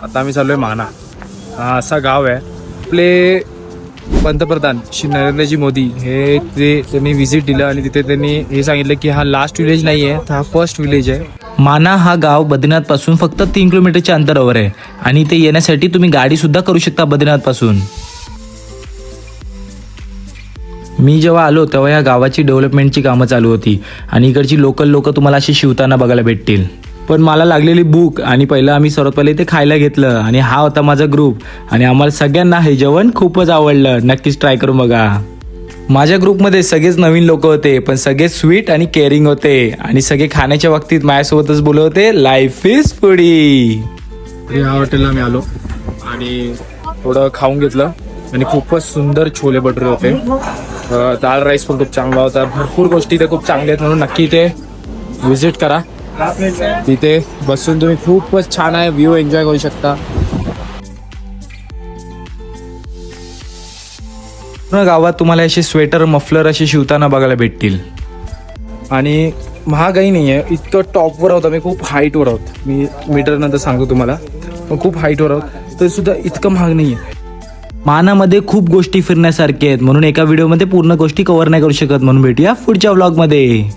आता आम्ही चाललोय माना. हा असा गाव आहे. आपले पंतप्रधान श्री नरेंद्रजी मोदी हे त्यांनी व्हिजिट दिलं आणि तिथे त्यांनी हे सांगितलं की हा लास्ट विलेज नाही आहे, हा फर्स्ट विलेज आहे. माना हा गाव बद्रीनाथ पासून फक्त 3 किलोमीटरच्या अंतरावर आहे आणि इथे येण्यासाठी तुम्ही गाडी सुद्धा करू शकता बद्रीनाथ पासून. मी जेव्हा आलो तेव्हा या गावाची डेव्हलपमेंटची कामं चालू होती आणि इकडची लोकल लोक तुम्हाला अशी शिवताना बघायला भेटतील. पण मला लागलेली भूक आणि पहिलं आम्ही सर्वात पहिले इथे खायला घेतलं आणि हा होता माझा ग्रुप आणि आम्हाला सगळ्यांना हे जेवण खूपच आवडलं. नक्कीच ट्राय करून बघा. माझ्या ग्रुपमध्ये सगळेच नवीन लोक होते पण सगळे स्वीट आणि केअरिंग होते आणि सगळे खाण्याच्या बाबतीत माझ्यासोबतच बोलत होते लाईफ इज फूडी. या हॉटेलला मी आलो आणि थोडं खाऊन घेतलं आणि खूपच सुंदर छोले भटुरे होते. दाल राईस पण खूप चांगला होता. भरपूर गोष्टी इथे खूप चांगल्या आहेत म्हणून नक्की इथे व्हिजिट करा. तिथे बसून तुम्ही खूपच छान आहे व्ह्यू एन्जॉय करू शकता. गावात तुम्हाला असे स्वेटर मफलर असे शिवताना बघायला भेटतील. आणि महागाई नाही आहे. इतकं टॉपवर आहोत आम्ही, खूप हाईटवर आहोत. मी मीटर नंतर सांगतो तुम्हाला, पण खूप हाईटवर आहोत तरी सुद्धा इतकं महाग नाही आहे. मानामध्ये खूप गोष्टी फिरण्यासारख्या आहेत म्हणून एका व्हिडिओमध्ये पूर्ण गोष्टी कव्हर नाही करू शकत म्हणून भेटूया पुढच्या व्लॉगमध्ये.